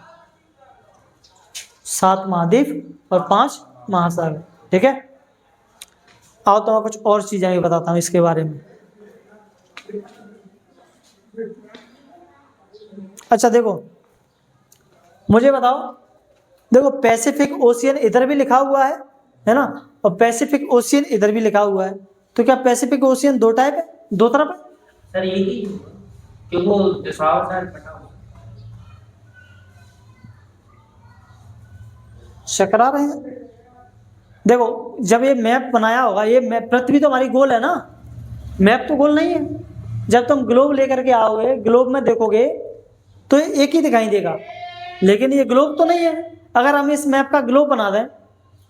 7 महाद्वीप और 5 महासागर, ठीक है। आओ तो मैं कुछ और चीजें भी बताता हूँ इसके बारे में। अच्छा देखो, मुझे बताओ, देखो पैसिफिक ओशियन इधर भी लिखा हुआ है ना, और पैसिफिक ओशियन इधर भी लिखा हुआ है। तो क्या पैसिफिक ओशियन 2 टाइप है, 2 तरफ है? सर एक ही, क्योंकि वो दिशाओं से बटा हुआ शकरा रहे हैं, देखो जब ये मैप बनाया होगा, ये मैप पृथ्वी तो हमारी गोल है ना, मैप तो गोल नहीं है। जब तुम ग्लोब लेकर के आओगे, ग्लोब में देखोगे तो ये एक ही दिखाई देगा, लेकिन ये ग्लोब तो नहीं है। अगर हम इस मैप का ग्लोब बना दें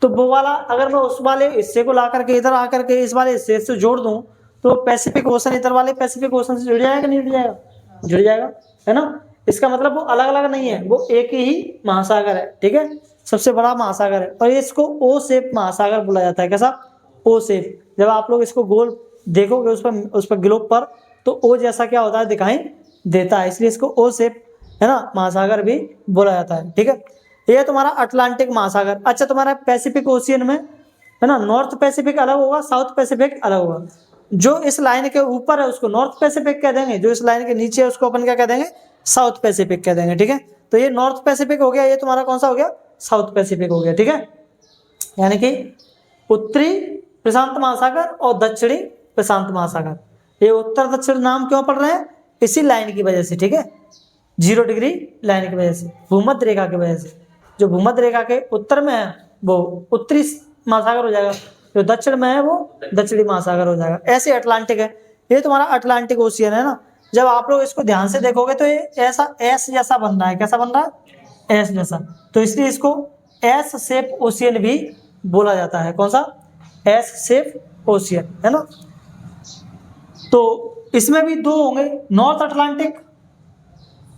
तो वो वाला, अगर मैं उस वाले हिस्से को ला करके इधर आकर के इस वाले हिस्से से जोड़ दूं तो पैसिफिक ओशन इधर वाले पैसिफिक ओशन से जुड़ जाएगा, नहीं जुड़ जाएगा? जुड़ जाएगा, है ना। इसका मतलब वो अलग अलग नहीं है, वो एक ही महासागर है, ठीक है, सबसे बड़ा महासागर है। और इसको ओ शेप महासागर बोला जाता है। कैसा? ओ शेप। जब आप लोग इसको गोल देखोगे उस पर ग्लोब पर, तो ओ जैसा क्या होता है, दिखाई देता है, इसलिए इसको ओ शेप, है ना, महासागर भी बोला जाता है, ठीक है। ये तुम्हारा अटलांटिक महासागर। अच्छा, तुम्हारा पैसिफिक ओशियन में, है ना, नॉर्थ पैसिफिक अलग होगा, साउथ पैसिफिक अलग होगा। जो इस लाइन के ऊपर है उसको नॉर्थ पैसिफिक कह देंगे, जो इस लाइन के नीचे है उसको अपन क्या कह देंगे, साउथ पैसिफिक कह देंगे, ठीक है। तो ये नॉर्थ पैसिफिक हो गया, ये तुम्हारा कौन सा हो गया, साउथ पैसिफिक हो गया, ठीक है। यानी कि उत्तरी प्रशांत महासागर और दक्षिणी प्रशांत महासागर। ये उत्तर दक्षिण नाम क्यों पड़ रहे हैं, इसी लाइन की वजह से, ठीक है, 0 डिग्री लाइन की वजह से, भूमध्य रेखा की वजह से। जो भूमध्य रेखा के उत्तर में है वो उत्तरी महासागर हो जाएगा, जो दक्षिण में है वो दक्षिणी महासागर हो जाएगा। ऐसे अटलांटिक है, ये तुम्हारा अटलांटिक ओशियन है ना। जब आप लोग इसको ध्यान से देखोगे तो ये ऐसा एस जैसा बन रहा है। कैसा बन रहा है? एस जैसा। तो इसलिए इसको एस शेप ओशियन भी बोला जाता है। कौन सा? एस शेप ओशियन, है ना। तो इसमें भी दो होंगे, नॉर्थ अटलांटिक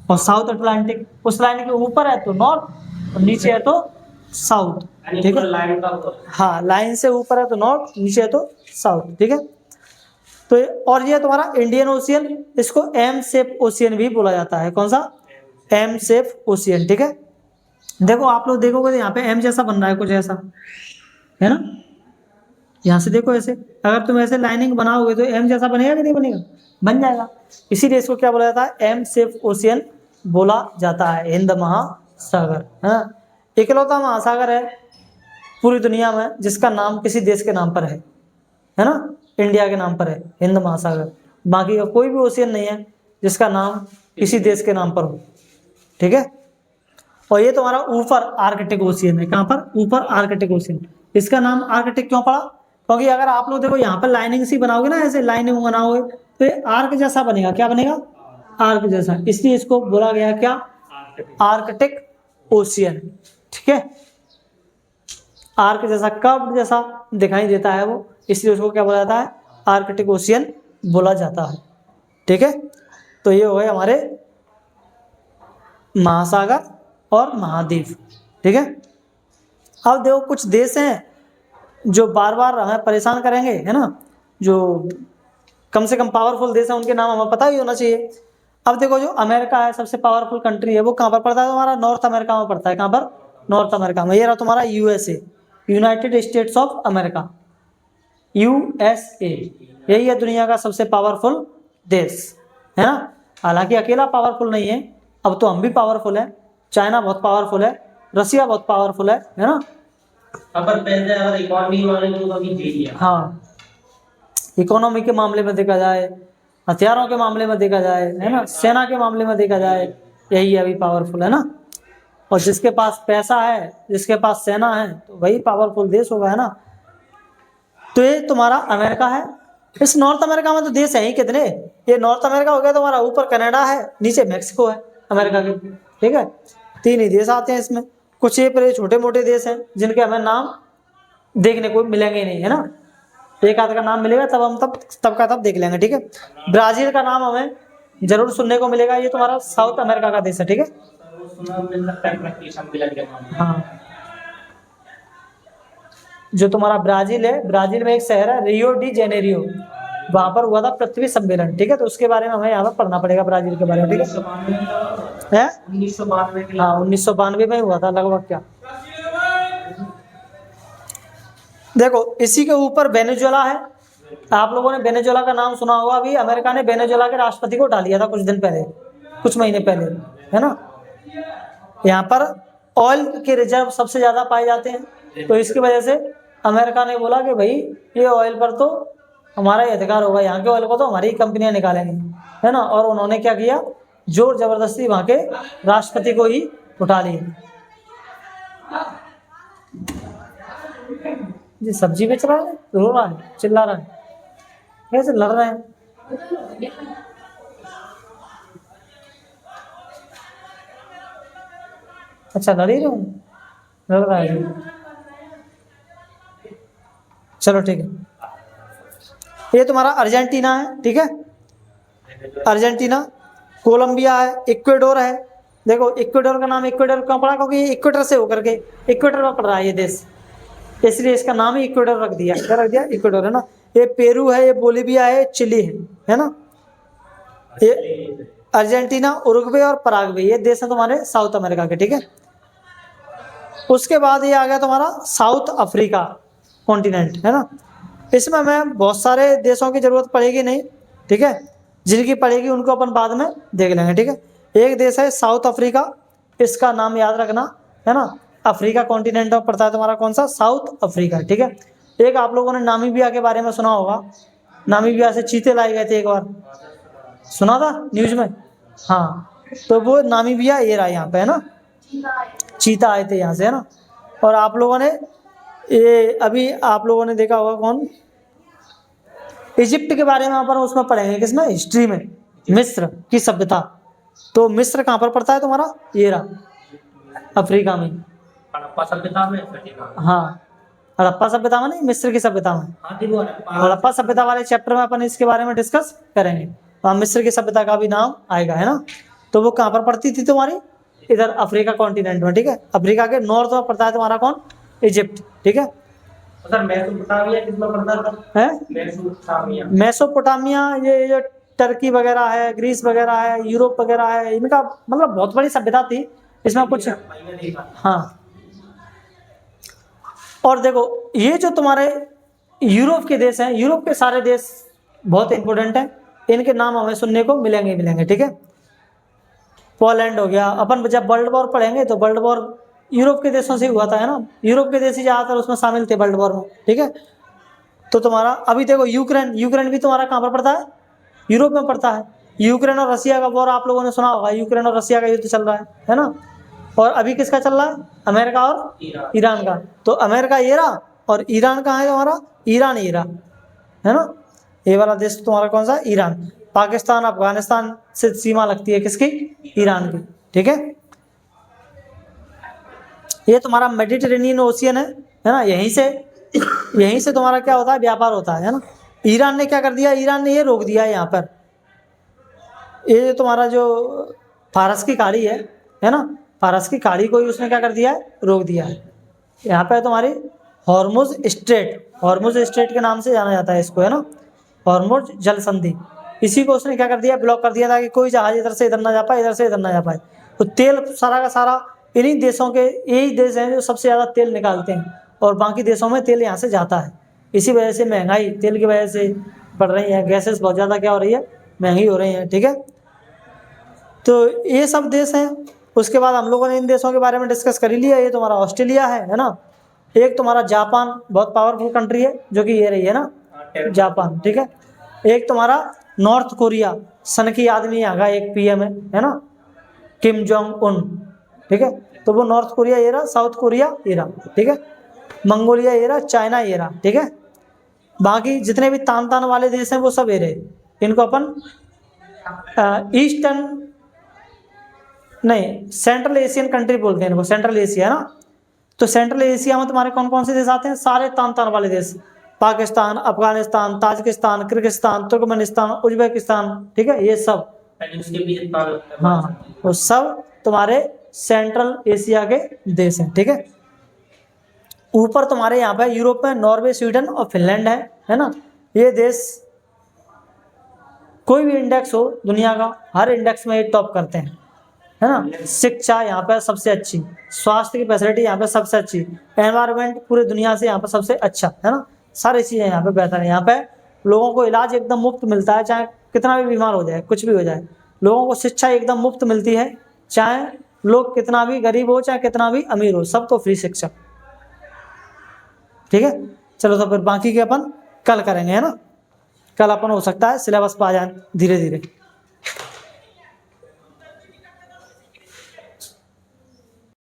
और साउथ अटलांटिक। उस लाइन के ऊपर है तो नॉर्थ और नीचे है तो साउथ, ठीक है। लाइन का हाँ, लाइन से ऊपर है तो नॉर्थ, नीचे है तो साउथ, ठीक है। तो और ये तुम्हारा इंडियन ओशियन, इसको एम शेप ओशियन भी बोला जाता है। कौन सा? एम शेप ओशियन, ठीक है। देखो आप लोग देखोगे तो यहाँ पे एम जैसा बन रहा है, कुछ ऐसा, है ना। यहाँ से देखो ऐसे, अगर तुम ऐसे लाइनिंग बनाओगे तो एम जैसा बनेगा कि नहीं बनेगा? बन जाएगा। इसीलिए इसको क्या बोला जाता है? एम शेप ओशियन बोला जाता है। हिंद महासागर, है ना, इकलौता महासागर है पूरी दुनिया में जिसका नाम किसी देश के नाम पर है ना। इंडिया के नाम पर है हिंद महासागर। बाकी का कोई भी ओशियन नहीं है जिसका नाम किसी देश के नाम पर हो, ठीक है। और ये तुम्हारा ऊपर आर्कटिक ओशियन है। कहाँ पर? ऊपर आर्कटिक ओशियन। इसका नाम आर्कटिक क्यों पड़ा? क्योंकि अगर आप लोग देखो यहाँ पर लाइनिंग सी बनाओगे ना, ऐसे लाइनिंग बनाओगे तो ये आर्क जैसा बनेगा। क्या बनेगा? आर्क जैसा। इसलिए इसको बोला गया क्या? आर्कटिक ओशियन, ठीक है। आर्क जैसा, कर्व जैसा दिखाई देता है वो, इसलिए उसको क्या बोला जाता है? आर्कटिक ओशियन बोला जाता है, ठीक है। तो ये हो गए हमारे महासागर और महाद्वीप, ठीक है। अब देखो कुछ देश हैं जो बार बार हमें परेशान करेंगे, है ना, जो कम से कम पावरफुल देश हैं उनके नाम हमें पता ही होना चाहिए। अब देखो जो अमेरिका है, सबसे पावरफुल कंट्री है, वो कहाँ पर पड़ता है? तुम्हारा नॉर्थ अमेरिका में पड़ता है। कहाँ पर? नॉर्थ अमेरिका में। ये रहा तुम्हारा USA, United states of America, USA. यही है दुनिया का सबसे पावरफुल देश, है ना। हालांकि अकेला पावरफुल नहीं है, अब तो हम भी पावरफुल है। चाइना बहुत पावरफुल है, रसिया बहुत पावरफुल है ना। अगर पैसे अगर इकोनॉमी वाले तो अभी दे दिया। हाँ, इकोनॉमी के मामले में देखा जाए, हथियारों के मामले में देखा जाए, है ना, सेना के मामले में देखा जाए, यही अभी पावरफुल है ना। और जिसके पास पैसा है, जिसके पास सेना है, तो वही पावरफुल देश होगा, है ना। तो ये तुम्हारा अमेरिका है। इस नॉर्थ अमेरिका में तो देश है ही कितने। ये नॉर्थ अमेरिका हो गया तुम्हारा, ऊपर कनाडा है, नीचे मैक्सिको है अमेरिका के, ठीक है। 3 ही देश आते हैं इसमें। कुछ ये पर छोटे मोटे देश हैं जिनके हमें नाम देखने को मिलेंगे नहीं, है ना। एक आध का नाम मिलेगा तब हम तब देख लेंगे, ठीक है। ब्राजील का नाम हमें जरूर सुनने को मिलेगा। ये तुम्हारा साउथ अमेरिका का देश है, ठीक है। हाँ, जो तुम्हारा ब्राजील है, ब्राजील में एक शहर है रियो डी जेनेरियो, वहां पर हुआ था पृथ्वी सम्मेलन, ठीक है। तो उसके बारे में हमें यहाँ पर पढ़ना पड़ेगा, ब्राजील के बारे में, ठीक है। 1992 हाँ, 1992 में हुआ था लगभग। क्या देखो इसी के ऊपर वेनेजुएला है। आप लोगों ने वेनेजुएला का नाम सुना होगा। अभी अमेरिका ने वेनेजुएला के राष्ट्रपति को उठा लिया था कुछ दिन पहले, कुछ महीने पहले, है ना। यहाँ पर ऑयल के रिजर्व सबसे ज्यादा पाए जाते हैं, तो इसकी वजह से अमेरिका ने बोला कि भाई ये ऑयल पर तो हमारा ही अधिकार होगा, यहाँ के ऑयल को तो हमारी ही कंपनियां निकालेंगी, है ना। और उन्होंने क्या किया? जोर जबरदस्ती वहाँ के राष्ट्रपति को ही उठा लिया। जी सब्जी बेच रहा है, रो रहा है, चिल्ला रहा है, कैसे लड़ रहे हैं? अच्छा लड़ ही रहे हैं, लड़ रहा है। चलो ठीक है, ये तुम्हारा अर्जेंटीना है, ठीक है, अर्जेंटीना, कोलंबिया है, इक्वेडोर है। देखो इक्वेडोर का नाम इक्वेडोर क्यों पड़ा, क्योंकि ये इक्वेटर से होकर के इक्वेटर में पड़ रहा है ये देश, इसलिए इसका नाम ही इक्वेडोर रख दिया। क्या रख दिया? इक्वेडोर, है ना। ये पेरू है, ये बोलीविया है, चिली है ना। ये अर्जेंटीना, उरुग्वे और पराग्वे, ये देश है तुम्हारे साउथ अमेरिका के, ठीक है। उसके बाद ये आ गया तुम्हारा साउथ अफ्रीका कॉन्टिनेंट, है ना। इसमें मैं बहुत सारे देशों की जरूरत पड़ेगी नहीं, ठीक है, जिनकी पड़ेगी उनको अपन बाद में देख लेंगे, ठीक है। एक देश है साउथ अफ्रीका, इसका नाम याद रखना, है ना। अफ्रीका कॉन्टिनेंट में पड़ता है तुम्हारा कौन सा? साउथ अफ्रीका, ठीक है। एक आप लोगों ने नामीबिया के बारे में सुना होगा, नामीबिया से चीते लाए गए थे एक बार, सुना था न्यूज में, हाँ। तो वो नामीबिया ये रहा यहाँ पे, है ना, चीता आए थे यहाँ से, है ना। और आप लोगों ने ये अभी आप लोगों ने देखा होगा कौन, इजिप्ट के बारे में अपन उसमें पढ़ेंगे, किसमें? हिस्ट्री में, मिस्र की सभ्यता। तो मिस्र कहाँ पर पड़ता है तुम्हारा? ये रहा अफ्रीका में, हड़प्पा सभ्यता में सटीक। हाँ, हड़प्पा सभ्यता में नहीं, मिस्र की सभ्यता में। हाँ थी वो हड़प्पा सभ्यता वाले चैप्टर में अपन इसके बारे में डिस्कस करेंगे, वहाँ मिस्र की सभ्यता का भी नाम आएगा, है ना। तो वो कहाँ पर पड़ती थी तुम्हारी? इधर अफ्रीका कॉन्टिनेंट में, ठीक है। अफ्रीका के नॉर्थ में पड़ता है तुम्हारा कौन? इजिप्ट, ठीक है। सर मेसोपोटामिया किसमें पड़ता था? है मेसोपोटामिया, मेसोपोटामिया, ये जो टर्की वगैरह है, ग्रीस वगैरह है, यूरोप वगैरह है, इनका मतलब बहुत बड़ी सभ्यता थी, इसमें कुछ, मैंने देखा। हाँ। और देखो ये जो तुम्हारे यूरोप के देश हैं, यूरोप के सारे देश बहुत इंपॉर्टेंट हैं, इनके नाम हमें सुनने को मिलेंगे, ठीक है। पोलैंड हो गया, अपन जब वर्ल्ड वॉर पढ़ेंगे तो वर्ल्ड वॉर यूरोप के देशों से हुआ था, है ना। यूरोप के देश ही ज़्यादातर उसमें शामिल थे वर्ल्ड वॉर में, ठीक है। तो तुम्हारा अभी देखो यूक्रेन, यूक्रेन भी तुम्हारा कहाँ पर पड़ता है? यूरोप में पड़ता है। यूक्रेन और रसिया का वॉर आप लोगों ने सुना होगा, यूक्रेन और रसिया का युद्ध चल रहा है ना। और अभी किसका चल रहा है? अमेरिका और ईरान का। तो अमेरिका ये रहा और ईरान कहाँ है तुम्हारा? ईरान ये रहा, है ना। ये वाला देश तुम्हारा कौन सा? ईरान। पाकिस्तान अफगानिस्तान से सीमा लगती है किसकी? ईरान की, ठीक है। ये तुम्हारा मेडिटेरेनियन ओशियन है ना, यहीं से तुम्हारा क्या होता है? व्यापार होता है ना। ईरान ने क्या कर दिया? ईरान ने ये रोक दिया यहाँ पर, ये तुम्हारा जो फारस की खाड़ी है ना, फारस की खाड़ी को ही उसने क्या कर दिया है? रोक दिया है। यहाँ पे तुम्हारी हॉर्मुज स्ट्रेट, हॉर्मुज स्ट्रेट के नाम से जाना जाता है इसको, है ना, हॉर्मुज जल संधि। इसी को उसने क्या कर दिया? ब्लॉक कर दिया ताकि कोई जहाज इधर से इधर ना जा पाए, इधर से इधर ना जा पाए। तो तेल सारा का सारा इन्हीं देशों के, यही देश हैं जो सबसे ज़्यादा तेल निकालते हैं, और बाकी देशों में तेल यहाँ से जाता है। इसी वजह से महंगाई तेल की वजह से बढ़ रही है, गैसेस बहुत ज़्यादा क्या हो रही है? महंगी हो रही है, ठीक है। तो ये सब देश हैं। उसके बाद हम लोगों ने इन देशों के बारे में डिस्कस कर ही लिया। ये तुम्हारा ऑस्ट्रेलिया है ना। एक तुम्हारा जापान, बहुत पावरफुल कंट्री है, जो कि ये रही है ना, जापान, ठीक है। एक तुम्हारा नॉर्थ कोरिया, सन की आदमी यहाँ का एक PM है ना, किम जोंग उन, ठीक है। तो वो नॉर्थ कोरिया ये रहा, साउथ कोरिया ये रहा, ठीक है। मंगोलिया ये रहा, चाइना ये रहा, ठीक है। बाकी जितने भी तान वाले देश हैं वो सब ये रहे। इनको अपन ईस्टर्न नहीं, सेंट्रल एशियन कंट्री बोलते हैं इनको, सेंट्रल एशिया, है ना। तो सेंट्रल एशिया में तुम्हारे कौन कौन से देश आते हैं? सारे तान वाले देश, Pakistan, Afghanistan, Tajikistan, Kyrgyzstan, Turkmenistan, Uzbekistan, ठीक है, ये सब, उसके भी जितना, हाँ, वो सब तुम्हारे सेंट्रल एशिया के देश हैं, ठीक है। ऊपर तुम्हारे यहाँ पे यूरोप में नॉर्वे, स्वीडन और फिनलैंड है ना। ये देश कोई भी इंडेक्स हो दुनिया का, हर इंडेक्स में ये टॉप करते हैं, है ना। शिक्षा यहाँ पर सबसे अच्छी, स्वास्थ्य की फैसिलिटी यहाँ पे सबसे अच्छी, एनवायरनमेंट पूरी दुनिया से यहाँ पर सबसे अच्छा, है ना। सारी चीज़ें यहाँ पे बेहतर है। यहाँ पे लोगों को इलाज एकदम मुफ्त मिलता है, चाहे कितना भी बीमार हो जाए, कुछ भी हो जाए। लोगों को शिक्षा एकदम मुफ्त मिलती है, चाहे लोग कितना भी गरीब हो, चाहे कितना भी अमीर हो, सबको फ्री शिक्षा, ठीक है। चलो तो फिर बाकी के अपन कल करेंगे, है ना। कल अपन हो सकता है सिलेबस पर आ जाए धीरे धीरे।